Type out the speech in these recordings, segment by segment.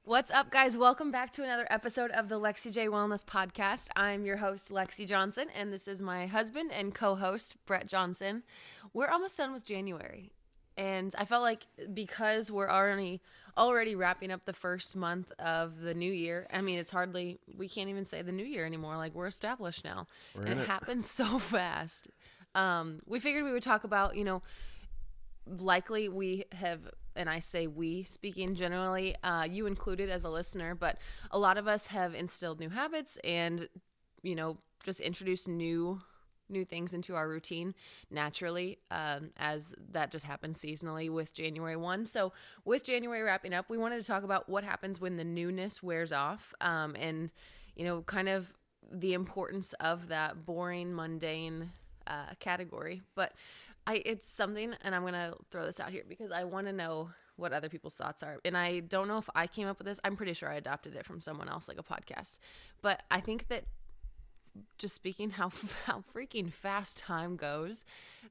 What's up, guys? Welcome back to another episode of the Lexi J Wellness Podcast. I'm your host, Lexi Johnson, and this is my husband and co-host, Brett Johnson. We're almost done with January, and I felt like because we're already wrapping up the first month of the new year, I mean, we can't even say the new year anymore. Like, we're established now, and it happens so fast. We figured we would talk about, likely we have, and I say we, speaking generally, you included as a listener, but a lot of us have instilled new habits and, just introduced new things into our routine naturally, as that just happens seasonally with January 1. So with January wrapping up, we wanted to talk about what happens when the newness wears off, and, kind of the importance of that boring, mundane category. But it's something, and I'm going to throw this out here because I want to know what other people's thoughts are. And I don't know if I came up with this. I'm pretty sure I adopted it from someone else, like a podcast. But I think that just speaking how freaking fast time goes,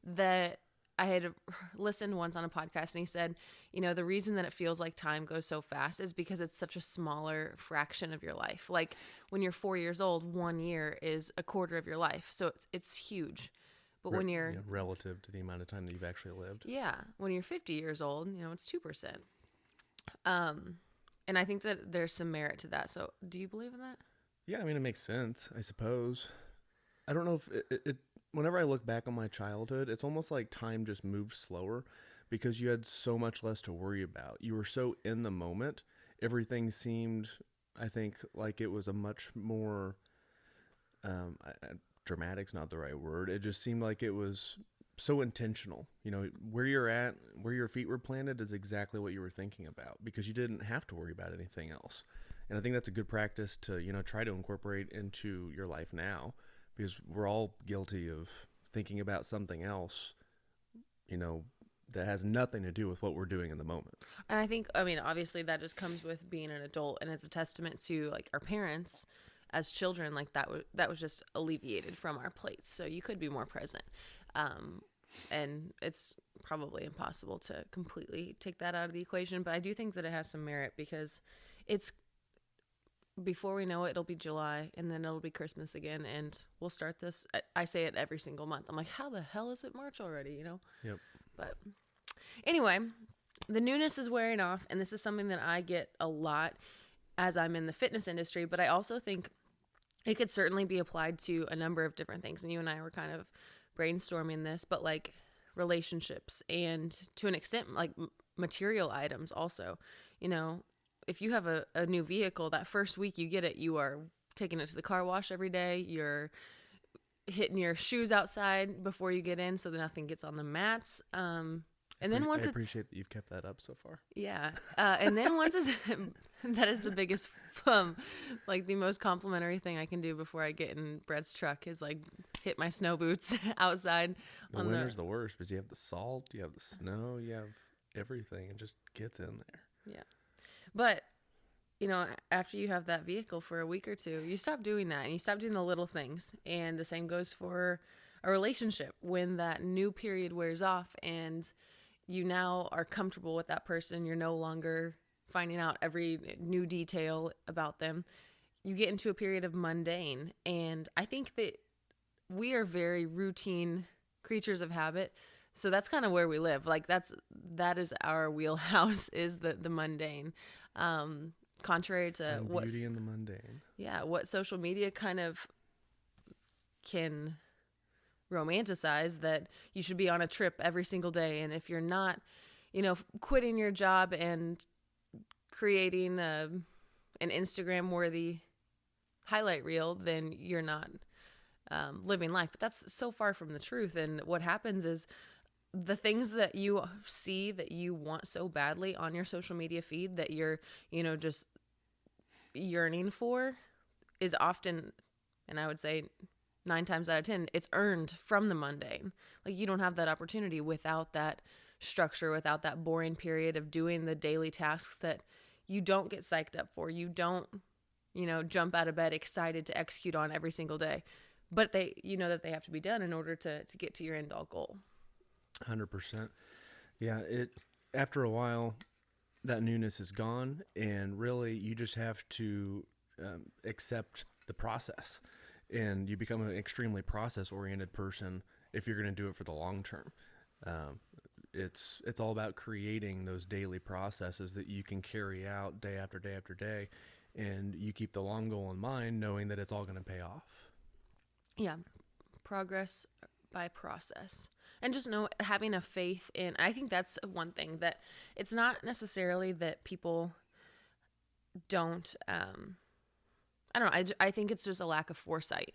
that I had listened once on a podcast and he said, the reason that it feels like time goes so fast is because it's such a smaller fraction of your life. Like when you're 4 years old, 1 year is a quarter of your life. So it's huge. But when you're relative to the amount of time that you've actually lived. Yeah. When you're 50 years old, it's 2%. And I think that there's some merit to that. So do you believe in that? Yeah. I mean, it makes sense, I suppose. I don't know if it whenever I look back on my childhood, it's almost like time just moved slower because you had so much less to worry about. You were so in the moment. Everything seemed, I think, like it was a much more, dramatic's not the right word. It just seemed like it was so intentional. Where you're at, where your feet were planted is exactly what you were thinking about because you didn't have to worry about anything else. And I think that's a good practice to, try to incorporate into your life now because we're all guilty of thinking about something else, that has nothing to do with what we're doing in the moment. And I think, obviously that just comes with being an adult, and it's a testament to like our parents as children, like that was just alleviated from our plates. So you could be more present. And it's probably impossible to completely take that out of the equation, but I do think that it has some merit because it's, before we know it, it'll be July and then it'll be Christmas again. And we'll start this. I say it every single month. I'm like, how the hell is it March already? Yep. But anyway, the newness is wearing off. And this is something that I get a lot as I'm in the fitness industry, but I also think it could certainly be applied to a number of different things. And you and I were kind of brainstorming this, but like relationships and to an extent, like material items also. If you have a new vehicle, that first week you get it, you are taking it to the car wash every day. You're hitting your shoes outside before you get in so that nothing gets on the mats. And then once I appreciate that you've kept that up so far. Yeah. And then once that is the biggest, like the most complimentary thing I can do before I get in Brett's truck is like hit my snow boots outside. The winter's the worst because you have the salt, you have the snow, you have everything. It just gets in there. Yeah. But, after you have that vehicle for a week or two, you stop doing that and you stop doing the little things. And the same goes for a relationship. When that new period wears off and you now are comfortable with that person, you're no longer finding out every new detail about them. You get into a period of mundane. And I think that we are very routine creatures of habit. So that's kind of where we live. Like that is our wheelhouse, is the mundane. Contrary to what beauty in the mundane. Yeah, what social media kind of can romanticize, that you should be on a trip every single day, and if you're not, quitting your job and creating an Instagram worthy highlight reel, then you're not living life. But that's so far from the truth. And what happens is the things that you see that you want so badly on your social media feed that you're, just yearning for is often, and I would say 9 times out of 10, it's earned from the mundane. Like you don't have that opportunity without that structure, without that boring period of doing the daily tasks that you don't get psyched up for. You don't, jump out of bed excited to execute on every single day. But that they have to be done in order to get to your end all goal. 100%. Yeah, after a while, that newness is gone, and really you just have to accept the process, and you become an extremely process oriented person if you're going to do it for the long term. Um, it's all about creating those daily processes that you can carry out day after day after day, and you keep the long goal in mind, knowing that it's all going to pay off. Yeah, progress by process. And just having a faith in, I think that's one thing that it's not necessarily that people don't, I don't know, I think it's just a lack of foresight.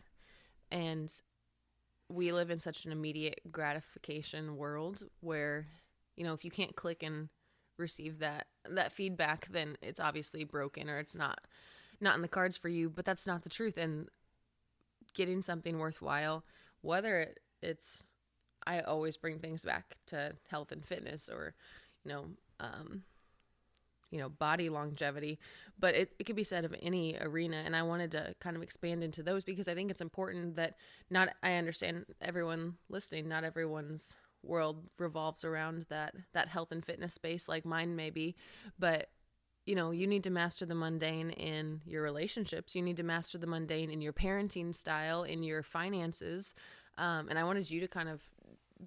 And we live in such an immediate gratification world where, if you can't click and receive that feedback, then it's obviously broken or it's not in the cards for you. But that's not the truth. And getting something worthwhile, whether it's, I always bring things back to health and fitness or, body longevity, but it could be said of any arena. And I wanted to kind of expand into those because I think it's important that I understand everyone listening, not everyone's world revolves around that health and fitness space like mine may be, but you need to master the mundane in your relationships. You need to master the mundane in your parenting style, in your finances. And I wanted you to kind of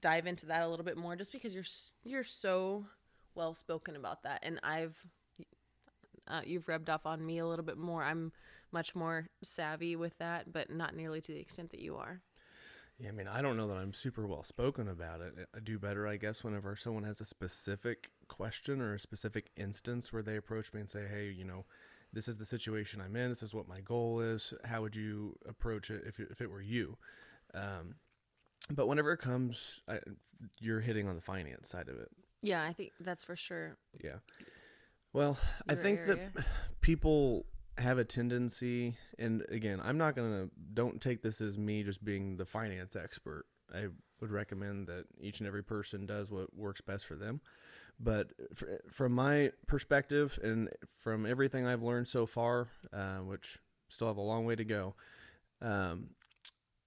dive into that a little bit more just because you're so well spoken about that. And you've rubbed off on me a little bit more. I'm much more savvy with that, but not nearly to the extent that you are. Yeah, I mean, I don't know that I'm super well spoken about it. I do better, I guess, whenever someone has a specific question or a specific instance where they approach me and say, hey, this is the situation I'm in. This is what my goal is. How would you approach it if it were you? But whenever it comes, you're hitting on the finance side of it. Yeah, I think that's for sure. Yeah. Well, I think area. that people have a tendency, and again, don't take this as me just being the finance expert. I would recommend that each and every person does what works best for them. But from my perspective and from everything I've learned so far, which still have a long way to go,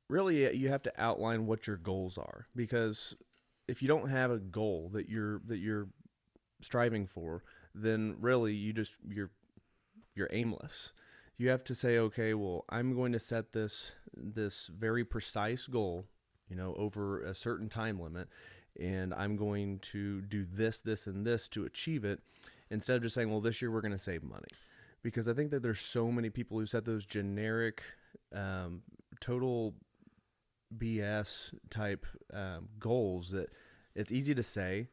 really you have to outline what your goals are, because if you don't have a goal that you're striving for, then really you're aimless. You have to say, okay, well, I'm going to set this very precise goal, over a certain time limit, and I'm going to do this, and this to achieve it, instead of just saying, well, this year we're going to save money. Because I think that there's so many people who set those generic, total BS type goals that it's easy to say,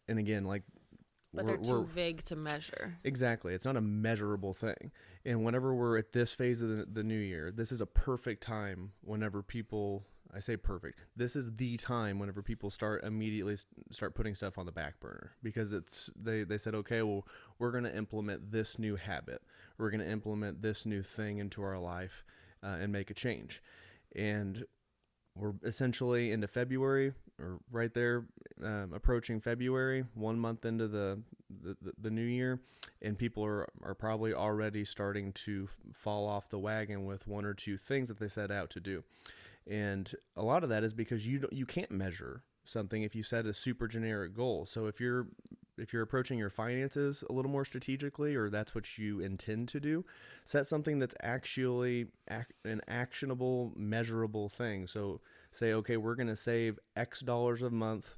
and again, but they're too vague to measure. Exactly. It's not a measurable thing. And whenever we're at this phase of the new year, this is a perfect time whenever people, I say perfect, this is the time whenever people immediately start putting stuff on the back burner, because they said, okay, well, we're going to implement this new habit. We're going to implement this new thing into our life and make a change. And we're essentially into February, or right there, approaching February, 1 month into the new year, and people are probably already starting to fall off the wagon with one or two things that they set out to do. And a lot of that is because you can't measure something if you set a super generic goal. So if you're approaching your finances a little more strategically, or that's what you intend to do, set something that's actually an actionable, measurable thing. So say, okay, we're going to save X dollars a month,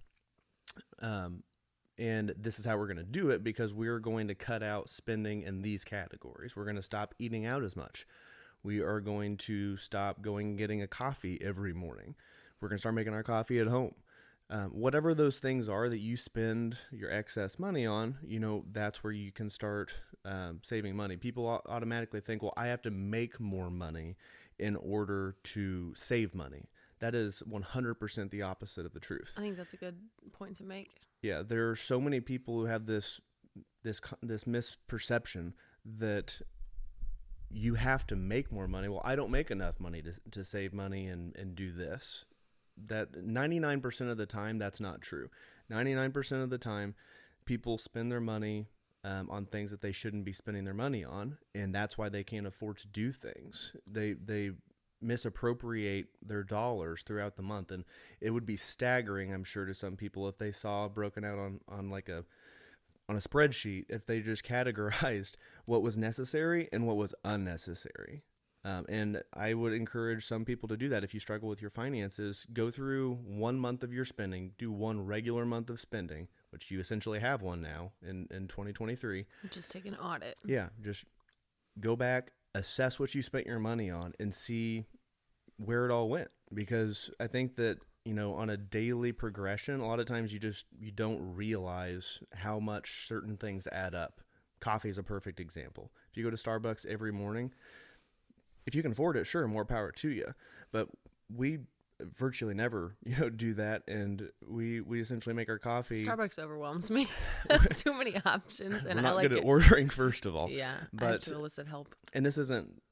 and this is how we're going to do it, because we're going to cut out spending in these categories. We're going to stop eating out as much. We are going to stop going and getting a coffee every morning. We're going to start making our coffee at home. Whatever those things are that you spend your excess money on, that's where you can start saving money. People automatically think, well, I have to make more money in order to save money. That is 100% the opposite of the truth. I think that's a good point to make. Yeah, there are so many people who have this misperception that you have to make more money. Well, I don't make enough money to save money and do this. That 99% of the time, that's not true. 99% of the time, people spend their money on things that they shouldn't be spending their money on, and that's why they can't afford to do things. They misappropriate their dollars throughout the month, and it would be staggering, I'm sure, to some people if they saw broken out on like a on a spreadsheet if they just categorized what was necessary and what was unnecessary. And I would encourage some people to do that. If you struggle with your finances, go through 1 month of your spending, do one regular month of spending, which you essentially have one now in 2023. Just take an audit. Yeah, just go back, assess what you spent your money on, and see where it all went. Because I think that, on a daily progression, a lot of times you don't realize how much certain things add up. Coffee is a perfect example. If you go to Starbucks every morning, if you can afford it, sure, more power to you. But we virtually never, do that, and we essentially make our coffee. Starbucks overwhelms me. Too many options, and we're not I like good it. At ordering, first of all. Yeah, but I have to elicit help. And this isn't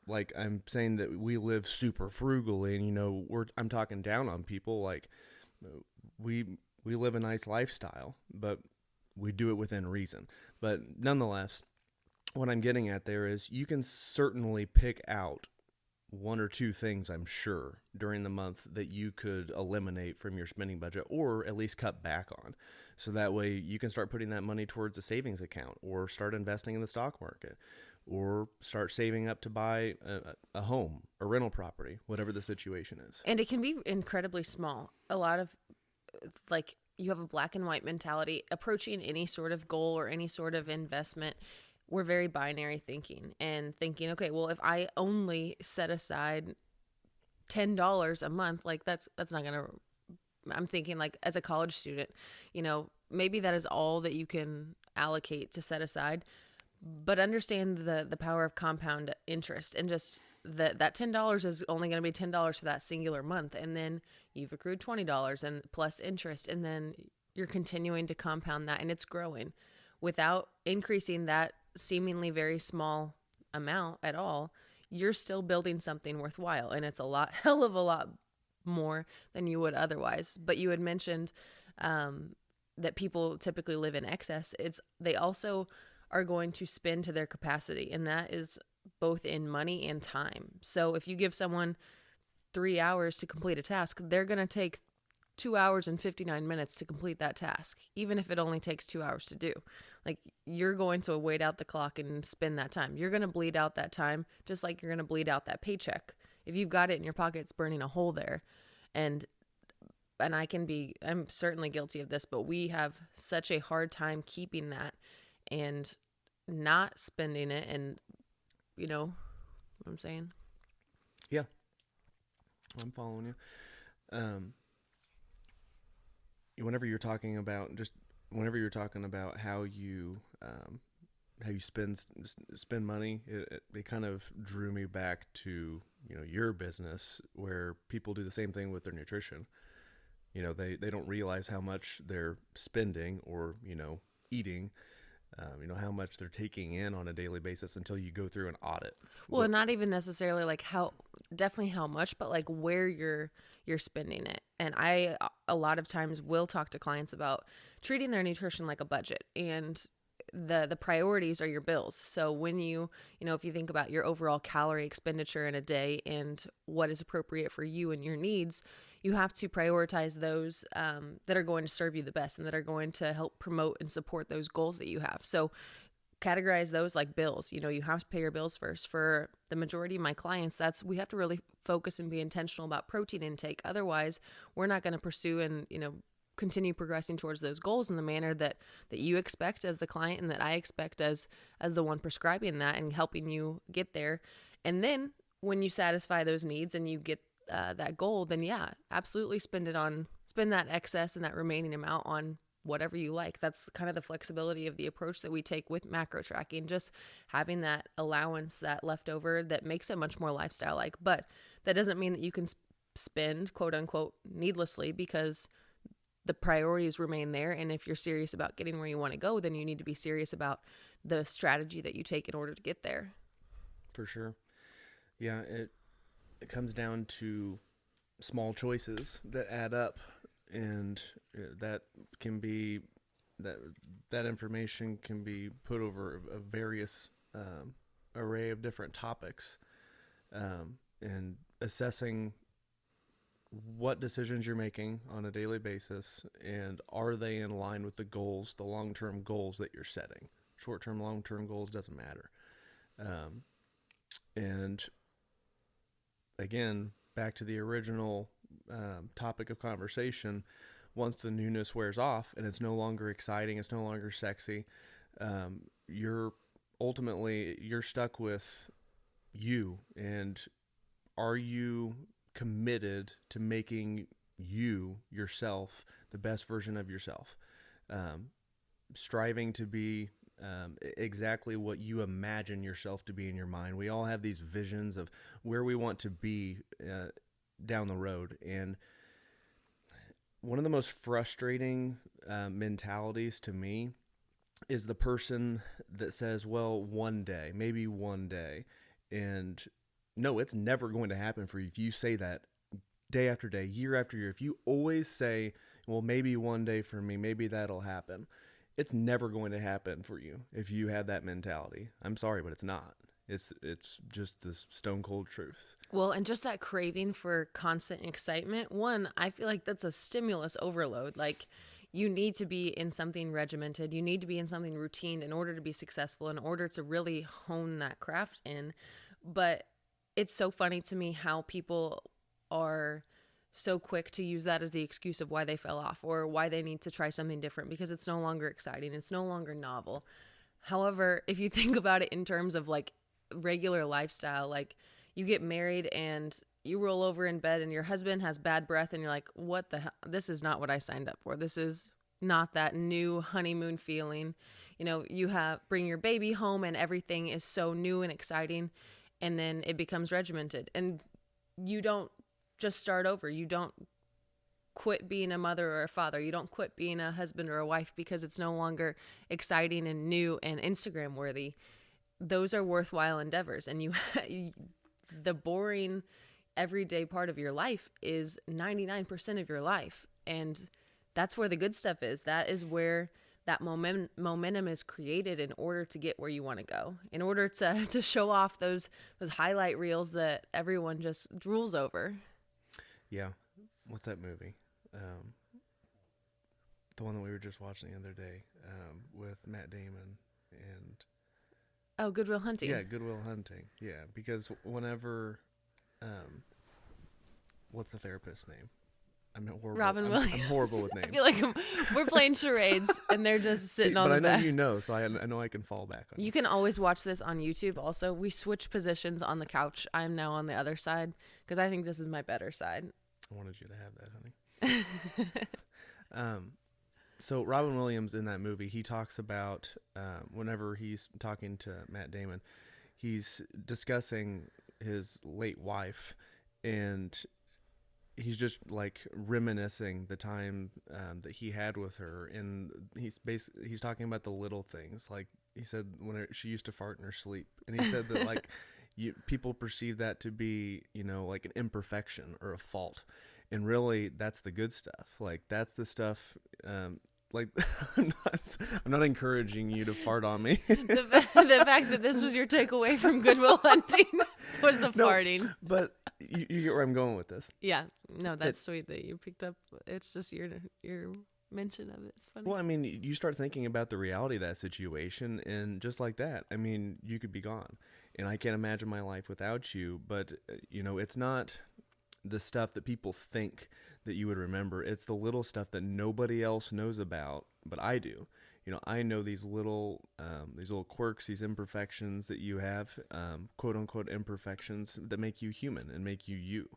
like I'm saying that we live super frugally, and I'm talking down on people. Like we live a nice lifestyle, but we do it within reason. But nonetheless, what I'm getting at there is you can certainly pick out one or two things, I'm sure, during the month that you could eliminate from your spending budget or at least cut back on. So that way you can start putting that money towards a savings account or start investing in the stock market or start saving up to buy a home, a rental property, whatever the situation is. And it can be incredibly small. A lot of, you have a black and white mentality approaching any sort of goal or any sort of investment. We're very binary thinking and thinking, okay, well, if I only set aside $10 a month, that's not going to, I'm thinking as a college student, maybe that is all that you can allocate to set aside, but understand the power of compound interest and just that $10 is only going to be $10 for that singular month. And then you've accrued $20 and plus interest. And then you're continuing to compound that and it's growing without increasing that seemingly very small amount at all. You're still building something worthwhile, and it's hell of a lot more than you would otherwise. But you had mentioned that people typically live in excess. They also are going to spend to their capacity, and that is both in money and time. So if you give someone 3 hours to complete a task, they're going to take 2 hours and 59 minutes to complete that task, even if it only takes 2 hours to do. You're going to wait out the clock and spend that time. You're going to bleed out that time, just like you're going to bleed out that paycheck. If you've got it in your pocket, it's burning a hole there. And I'm certainly guilty of this, but we have such a hard time keeping that and not spending it. And you know what I'm saying? Yeah, I'm following you. Whenever you're talking about how you spend money, it kind of drew me back to your business, where people do the same thing with their nutrition. They don't realize how much they're spending or eating, how much they're taking in on a daily basis until you go through an audit. Well, not even necessarily how much, but where you're spending it. And I a lot of times will talk to clients about treating their nutrition like a budget, and the priorities are your bills. So when if you think about your overall calorie expenditure in a day and what is appropriate for you and your needs, you have to prioritize those that are going to serve you the best and that are going to help promote and support those goals that you have. So categorize those like bills. You have to pay your bills first. For the majority of my clients, we have to really focus and be intentional about protein intake. Otherwise, we're not going to pursue and, continue progressing towards those goals in the manner that you expect as the client and that I expect as the one prescribing that and helping you get there. And then when you satisfy those needs and you get that goal, then yeah, absolutely spend that excess and that remaining amount on whatever you like. That's kind of the flexibility of the approach that we take with macro tracking, just having that allowance, that leftover that makes it much more lifestyle-like. But that doesn't mean that you can spend, quote unquote, needlessly, because the priorities remain there. And if you're serious about getting where you want to go, then you need to be serious about the strategy that you take in order to get there. For sure. Yeah, it comes down to small choices that add up, and that can be that information can be put over a various array of different topics, and assessing what decisions you're making on a daily basis, and are they in line with the goals, the long-term goals that you're setting? Short-term, long-term goals, doesn't matter. And again, back to the original topic of conversation, once the newness wears off and it's no longer exciting, it's no longer sexy, you're stuck with you. And are you committed to making yourself the best version of yourself, striving to be exactly what you imagine yourself to be in your mind? We all have these visions of where we want to be down the road, and one of the most frustrating mentalities to me is the person that says, well, one day, maybe one day. And no, it's never going to happen for you. If you say that day after day, year after year, if you always say, well, maybe one day for me, maybe that'll happen, it's never going to happen for you if you have that mentality. I'm sorry, but it's not. It's just this stone cold truth. Well, and just that craving for constant excitement. One, I feel like that's a stimulus overload. Like, you need to be in something regimented. You need to be in something routine in order to be successful, in order to really hone that craft in. But it's so funny to me how people are so quick to use that as the excuse of why they fell off or why they need to try something different, because it's no longer exciting. It's no longer novel. However, if you think about it in terms of like regular lifestyle, like you get married and you roll over in bed and your husband has bad breath and you're like, what the hell? This is not what I signed up for. This is not that new honeymoon feeling. You know, bring your baby home and everything is so new and exciting. And then it becomes regimented, and you don't just start over. You don't quit being a mother or a father. You don't quit being a husband or a wife because it's no longer exciting and new and Instagram worthy. Those are worthwhile endeavors. And the boring everyday part of your life is 99% of your life. And that's where the good stuff is. That is where that momentum is created in order to get where you want to go, in order to show off those highlight reels that everyone just drools over. Yeah. What's that movie? The one that we were just watching the other day, with Matt Damon and... Oh, Good Will Hunting. Yeah, Good Will Hunting. Yeah, because whenever... what's the therapist's name? I'm horrible. Robin Williams. I'm horrible with names. I feel like we're playing charades and they're just sitting on the back. But I know you know, so I know I can fall back on you. Can always watch this on YouTube. Also, we switch positions on the couch. I'm now on the other side because I think this is my better side. I wanted you to have that, honey. So Robin Williams in that movie, he talks about whenever he's talking to Matt Damon, he's discussing his late wife, and he's just like reminiscing the time that he had with her, and he's talking about the little things. Like he said, she used to fart in her sleep, and he said that like people perceive that to be, like an imperfection or a fault, and really that's the good stuff. Like that's the stuff. Like I'm not encouraging you to fart on me. The fact that this was your takeaway from Good Will Hunting was the farting. But you get where I'm going with this. Yeah, no, that's sweet that you picked up. It's just your mention of it. It's funny. Well, I mean, you start thinking about the reality of that situation, and just like that, I mean, you could be gone, and I can't imagine my life without you. But it's not the stuff that people think that you would remember. It's the little stuff that nobody else knows about, but I do. I know these little quirks, these imperfections that you have, quote unquote imperfections that make you human and make you you.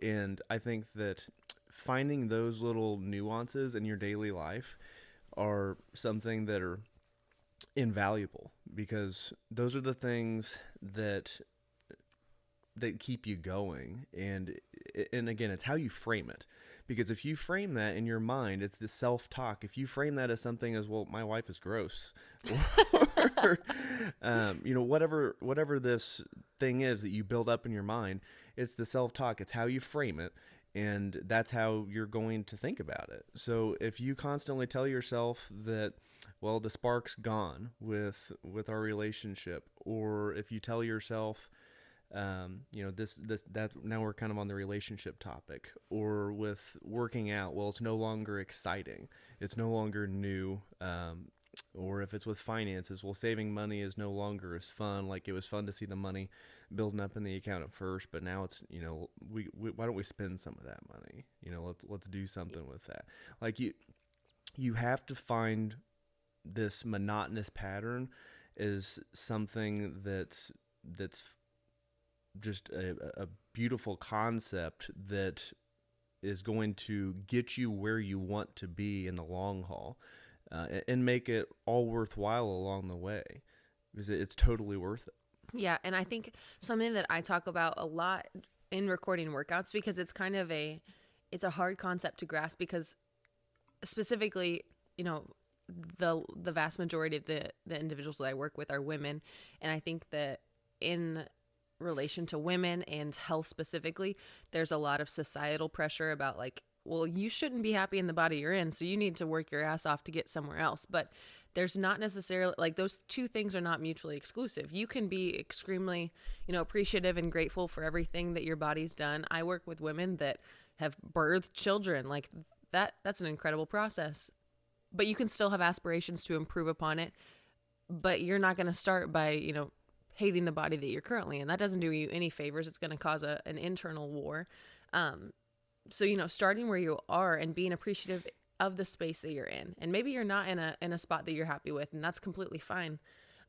And I think that finding those little nuances in your daily life are something that are invaluable, because those are the things that keep you going. And again, it's how you frame it. Because if you frame that in your mind, it's the self-talk. If you frame that as something as, well, my wife is gross, or, whatever this thing is that you build up in your mind, it's the self-talk. It's how you frame it, and that's how you're going to think about it. So if you constantly tell yourself that, well, the spark's gone with our relationship, or if you tell yourself that now we're kind of on the relationship topic, or with working out. Well, it's no longer exciting. It's no longer new. Or if it's with finances, well, saving money is no longer as fun. Like, it was fun to see the money building up in the account at first, but now it's, we why don't we spend some of that money? Let's do something with that. Like, you have to find this monotonous pattern is something that's just a beautiful concept that is going to get you where you want to be in the long haul, and make it all worthwhile along the way, because it's totally worth it. Yeah, and I think something that I talk about a lot in recording workouts, because it's kind of it's a hard concept to grasp, because specifically, the vast majority of the individuals that I work with are women, and I think that in relation to women and health specifically, there's a lot of societal pressure about, like, well, you shouldn't be happy in the body you're in, so you need to work your ass off to get somewhere else. But there's not necessarily, like, those two things are not mutually exclusive. You can be extremely, appreciative and grateful for everything that your body's done. I work with women that have birthed children. Like, that's an incredible process. But you can still have aspirations to improve upon it. But you're not going to start by, hating the body that you're currently in. That doesn't do you any favors. It's going to cause an internal war. So, starting where you are and being appreciative of the space that you're in. And maybe you're not in a spot that you're happy with, and that's completely fine.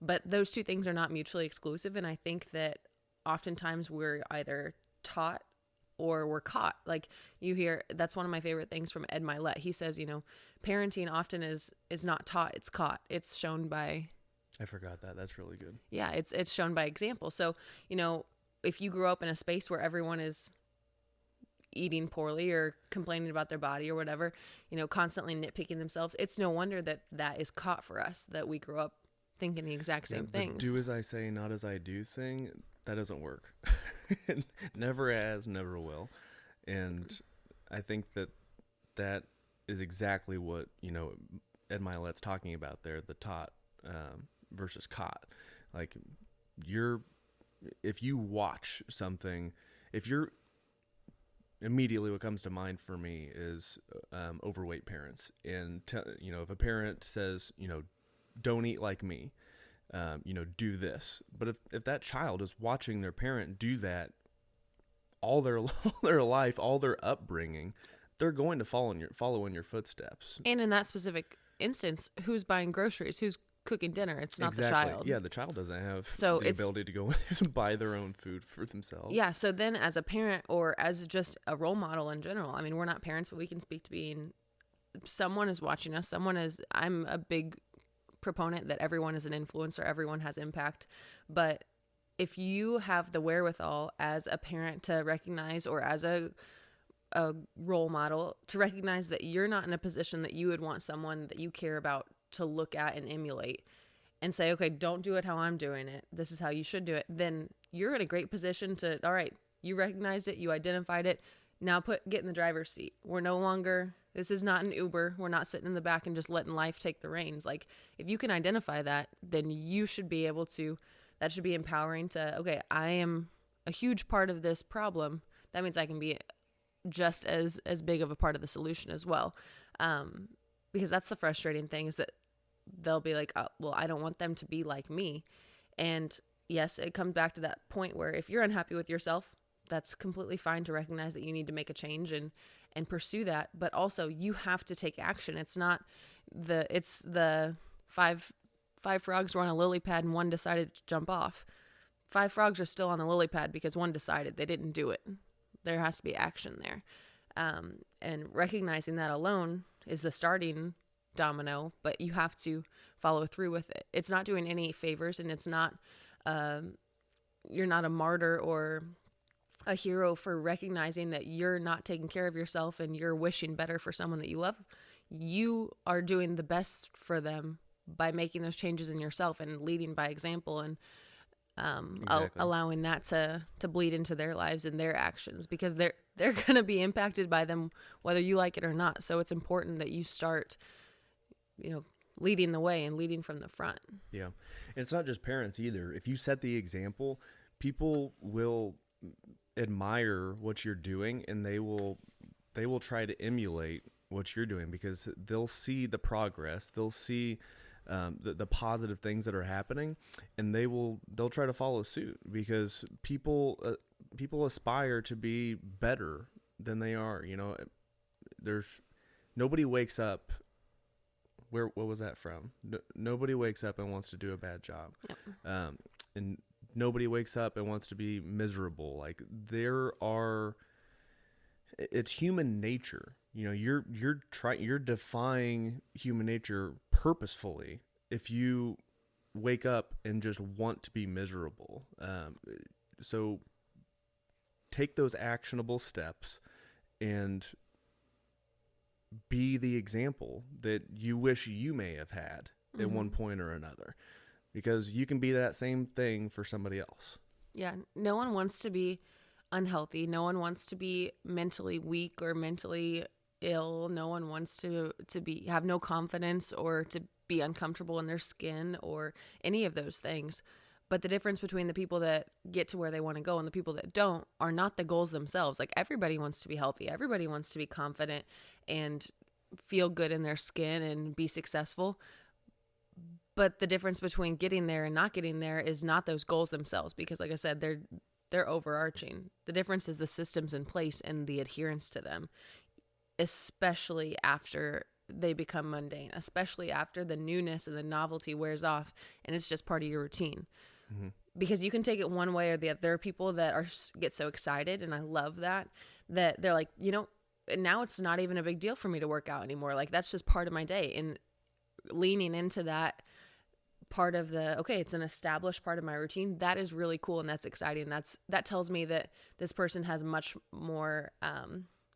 But those two things are not mutually exclusive. And I think that oftentimes we're either taught or we're caught. Like, you hear, that's one of my favorite things from Ed Milet. He says, parenting often is not taught, it's caught. It's shown by... I forgot that. That's really good. Yeah, it's shown by example. So, if you grew up in a space where everyone is eating poorly or complaining about their body or whatever, constantly nitpicking themselves, it's no wonder that is caught for us, that we grew up thinking the exact same things. The do as I say, not as I do thing, that doesn't work. Never has, never will. And I think that is exactly what, Ed Milet's talking about there, the taught versus caught. Like, if you watch something, immediately what comes to mind for me is overweight parents. And, if a parent says, don't eat like me, do this. But if that child is watching their parent do that all their life, all their upbringing, they're going to follow in your footsteps. And in that specific instance, who's buying groceries? Who's cooking dinner? It's not the child. Yeah, the child doesn't have the ability to go and buy their own food for themselves. Yeah, so then as a parent or as just a role model in general, I mean, we're not parents, but we can speak to being someone is watching us. I'm a big proponent that everyone is an influencer, everyone has impact. But if you have the wherewithal as a parent to recognize, or as a role model to recognize that you're not in a position that you would want someone that you care about to look at and emulate, and say, okay, don't do it how I'm doing it, this is how you should do it, then you're in a great position to, all right, you recognized it, you identified it, now get in the driver's seat. This is not an Uber. We're not sitting in the back and just letting life take the reins. Like, if you can identify that, then you should be able to, that should be empowering to, okay, I am a huge part of this problem. That means I can be just as big of a part of the solution as well. Because that's the frustrating thing, is that they'll be like, oh, well, I don't want them to be like me. And yes, it comes back to that point where if you're unhappy with yourself, that's completely fine to recognize that you need to make a change and pursue that. But also, you have to take action. It's the five frogs were on a lily pad and one decided to jump off. 5 frogs are still on the lily pad because one decided, they didn't do it. There has to be action there. And recognizing that alone is the starting domino, but you have to follow through with it. It's not doing any favors, and it's not, you're not a martyr or a hero for recognizing that you're not taking care of yourself and you're wishing better for someone that you love. You are doing the best for them by making those changes in yourself and leading by example, and allowing that to bleed into their lives and their actions, because they're going to be impacted by them whether you like it or not. So it's important that you start, leading the way and leading from the front. Yeah. And it's not just parents either. If you set the example, people will admire what you're doing, and they will try to emulate what you're doing because they'll see the progress, they'll see the positive things that are happening, and they'll try to follow suit because people aspire to be better than they are. There's nobody wakes up. What was that from? Nobody wakes up and wants to do a bad job. Yep. And nobody wakes up and wants to be miserable. Like it's human nature. You're defying human nature purposefully if you wake up and just want to be miserable. So take those actionable steps and be the example that you wish you may have had at one point or another, because you can be that same thing for somebody else. Yeah. No one wants to be unhealthy. No one wants to be mentally weak or mentally ill. No one wants to have no confidence or to be uncomfortable in their skin or any of those things. But the difference between the people that get to where they want to go and the people that don't are not the goals themselves. Like, everybody wants to be healthy. Everybody wants to be confident and feel good in their skin and be successful. But the difference between getting there and not getting there is not those goals themselves, because like I said, they're overarching. The difference is the systems in place and the adherence to them, especially after they become mundane, especially after the newness and the novelty wears off and it's just part of your routine. Mm-hmm. Because you can take it one way or the other. There are people that get so excited, and I love that they're like, now it's not even a big deal for me to work out anymore. Like, that's just part of my day. And leaning into that part of it's an established part of my routine, that is really cool and that's exciting. That tells me that this person has much more,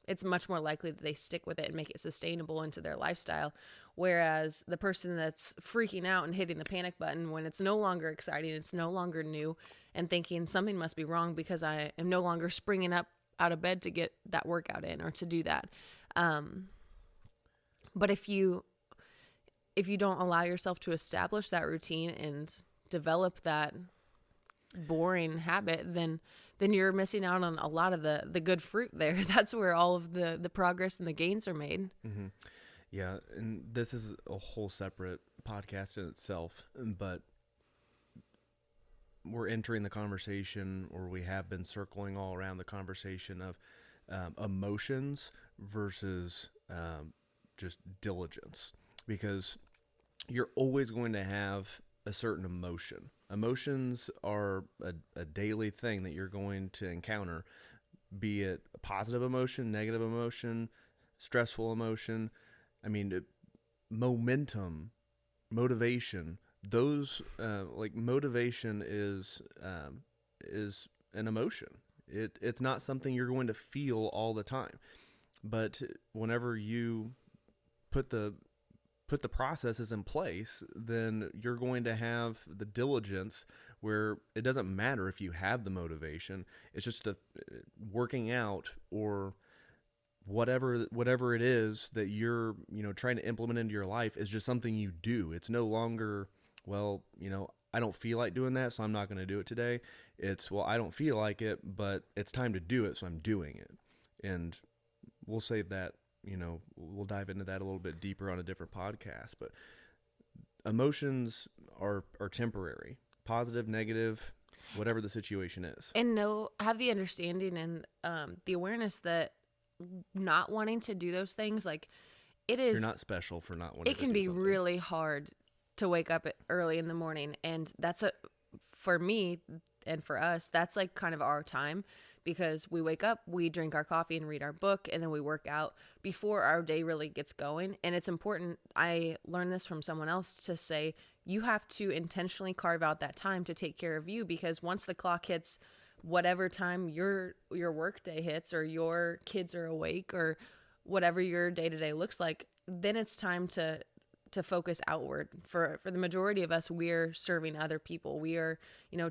it's much more likely that they stick with it and make it sustainable into their lifestyle. Whereas the person that's freaking out and hitting the panic button when it's no longer exciting, it's no longer new, and thinking something must be wrong because I am no longer springing up out of bed to get that workout in or to do that. But if you don't allow yourself to establish that routine and develop that boring habit, then you're missing out on a lot of the good fruit there. That's where all of the progress and the gains are made. Mm-hmm. Yeah, and this is a whole separate podcast in itself, but we're entering the conversation, or we have been circling all around the conversation of emotions versus just diligence, because you're always going to have a certain emotion. Emotions are a daily thing that you're going to encounter, be it a positive emotion, negative emotion, stressful emotion. I mean, momentum, motivation, those like motivation is an emotion. It's not something you're going to feel all the time, but whenever you put the processes in place, then you're going to have the diligence where it doesn't matter if you have the motivation. It's just working out or whatever it is that you're, trying to implement into your life is just something you do. It's no longer, I don't feel like doing that, so I'm not going to do it today. It's, I don't feel like it, but it's time to do it, so I'm doing it. And we'll save that. We'll dive into that a little bit deeper on a different podcast, but emotions are temporary, positive, negative, whatever the situation is. And have the understanding and the awareness that not wanting to do those things, like, it is, you're not special for not wanting it can to do be something. really hard to wake up early in the morning. And that's for me and for us, that's like kind of our time, because we wake up, we drink our coffee and read our book, and then we work out before our day really gets going. And it's important, I learned this from someone else, to say you have to intentionally carve out that time to take care of you, because once the clock hits whatever time your work day hits, or your kids are awake, or whatever your day-to-day looks like, then it's time to focus outward. For the majority of us, we're serving other people. We are,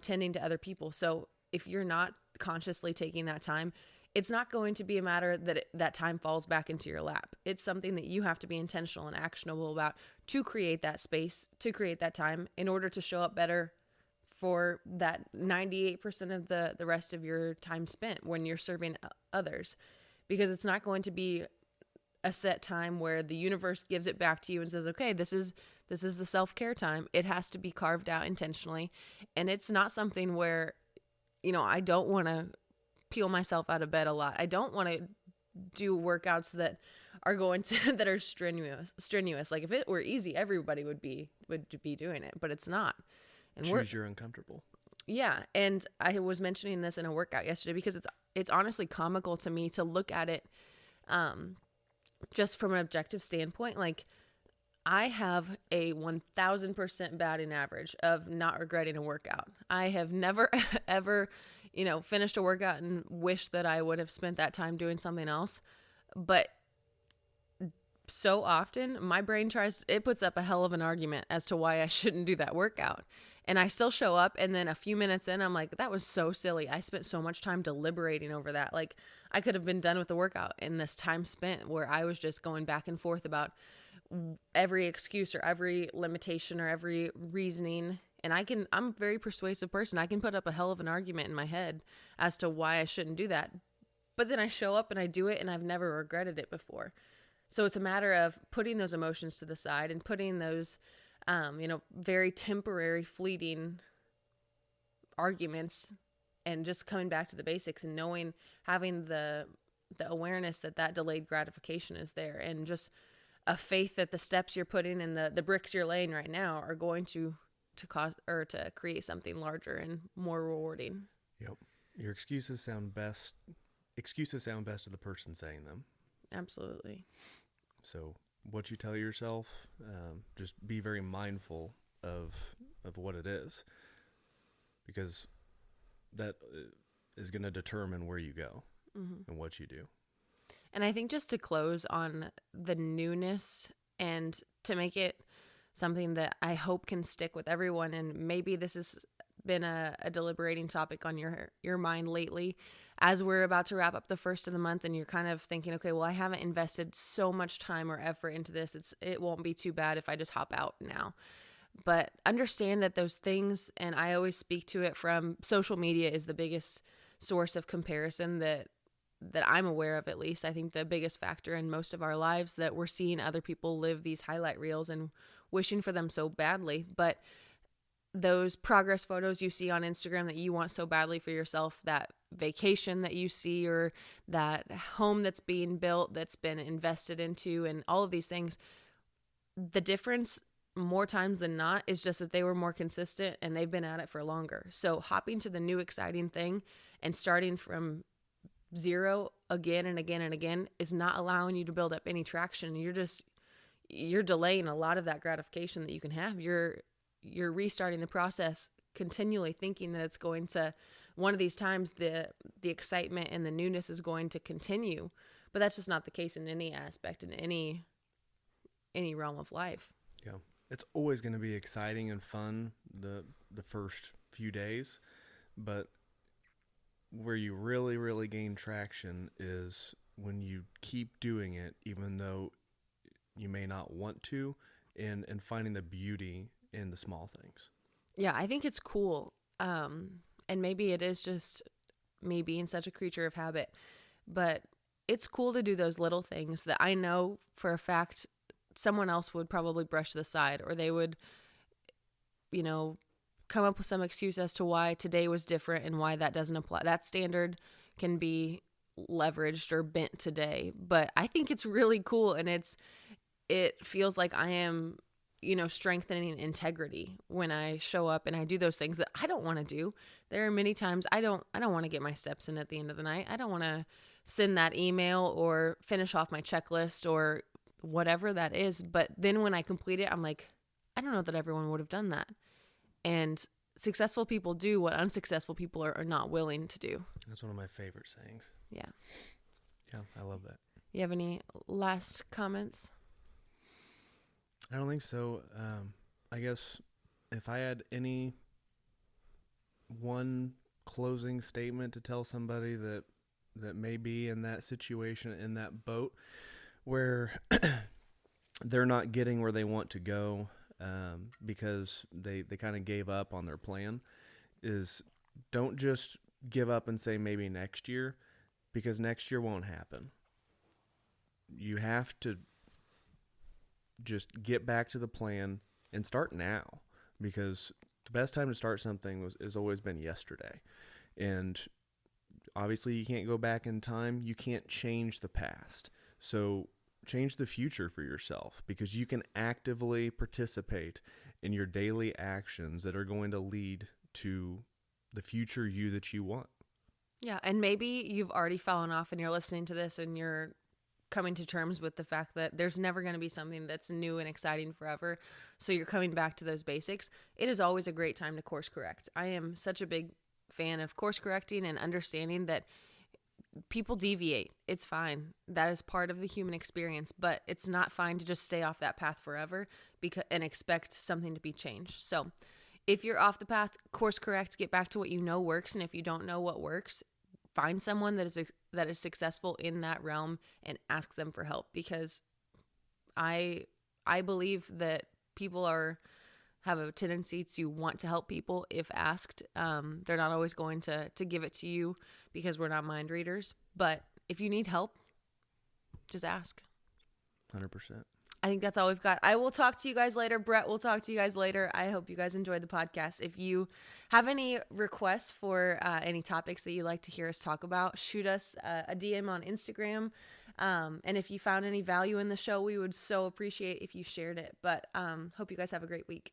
tending to other people. So if you're not consciously taking that time, it's not going to be a matter that that time falls back into your lap. It's something that you have to be intentional and actionable about to create that space, to create that time in order to show up better for that 98% of the rest of your time spent when you're serving others, because it's not going to be a set time where the universe gives it back to you and says, okay, this is the self-care time. It has to be carved out intentionally. And it's not something where, I don't want to peel myself out of bed a lot. I don't want to do workouts that are that are strenuous. Like if it were easy, everybody would be doing it, but it's not. And choose your uncomfortable. Yeah. And I was mentioning this in a workout yesterday because it's honestly comical to me to look at it, just from an objective standpoint. Like I have a 1000% batting average of not regretting a workout. I have never ever, finished a workout and wished that I would have spent that time doing something else. But so often my brain puts up a hell of an argument as to why I shouldn't do that workout. And I still show up, and then a few minutes in, I'm like, that was so silly. I spent so much time deliberating over that. Like I could have been done with the workout in this time spent where I was just going back and forth about every excuse or every limitation or every reasoning. And I'm a very persuasive person. I can put up a hell of an argument in my head as to why I shouldn't do that. But then I show up and I do it, and I've never regretted it before. So it's a matter of putting those emotions to the side and putting those, very temporary, fleeting arguments and just coming back to the basics and having the awareness that delayed gratification is there, and just a faith that the steps you're putting and the bricks you're laying right now are going to cause or to create something larger and more rewarding. Yep. Your excuses sound best to the person saying them. Absolutely. So what you tell yourself, just be very mindful of what it is, because that is going to determine where you go and what you do. And I think just to close on the newness and to make it something that I hope can stick with everyone, and maybe this has been a deliberating topic on your mind lately, as we're about to wrap up the first of the month and you're kind of thinking, okay, well, I haven't invested so much time or effort into this. It won't be too bad if I just hop out now. But understand that those things, and I always speak to it from social media, is the biggest source of comparison that I'm aware of, at least. I think the biggest factor in most of our lives, that we're seeing other people live these highlight reels and wishing for them so badly. But those progress photos you see on Instagram that you want so badly for yourself, that vacation that you see, or that home that's being built, that's been invested into, and all of these things, the difference more times than not is just that they were more consistent and they've been at it for longer. So hopping to the new exciting thing and starting from zero again and again and again is not allowing you to build up any traction. You're delaying a lot of that gratification that you can have. You're restarting the process continually, thinking that it's going to, one of these times, the excitement and the newness is going to continue. But that's just not the case in any aspect, in any realm of life. Yeah. It's always going to be exciting and fun the first few days, but where you really, really gain traction is when you keep doing it, even though you may not want to, and finding the beauty in the small things. Yeah, I think it's cool. And maybe it is just me being such a creature of habit, but it's cool to do those little things that I know for a fact someone else would probably brush to the side, or they would, come up with some excuse as to why today was different and why that doesn't apply. That standard can be leveraged or bent today, but I think it's really cool, and it feels like I am, strengthening integrity when I show up and I do those things that I don't want to do. There are many times I don't want to get my steps in at the end of the night. I don't want to send that email or finish off my checklist or whatever that is. But then when I complete it, I'm like, I don't know that everyone would have done that. And successful people do what unsuccessful people are not willing to do. That's one of my favorite sayings. Yeah. Yeah, I love that. You have any last comments? I don't think so. I guess if I had any one closing statement to tell somebody that may be in that situation, in that boat where they're not getting where they want to go, because they kind of gave up on their plan, is don't just give up and say maybe next year, because next year won't happen. You have to just get back to the plan and start now, because the best time to start something has always been yesterday. And obviously you can't go back in time. You can't change the past. So change the future for yourself, because you can actively participate in your daily actions that are going to lead to the future you that you want. Yeah, and maybe you've already fallen off and you're listening to this and you're coming to terms with the fact that there's never going to be something that's new and exciting forever. So you're coming back to those basics. It is always a great time to course correct. I am such a big fan of course correcting and understanding that people deviate. It's fine. That is part of the human experience, but it's not fine to just stay off that path forever and expect something to be changed. So if you're off the path, course correct, get back to what you know works. And if you don't know what works, find someone that is successful in that realm and ask them for help, because I believe that people have a tendency to want to help people if asked. They're not always going to give it to you because we're not mind readers. But if you need help, just ask. 100%. I think that's all we've got. I will talk to you guys later. Brett will talk to you guys later. I hope you guys enjoyed the podcast. If you have any requests for any topics that you'd like to hear us talk about, shoot us a DM on Instagram. And if you found any value in the show, we would so appreciate if you shared it. But hope you guys have a great week.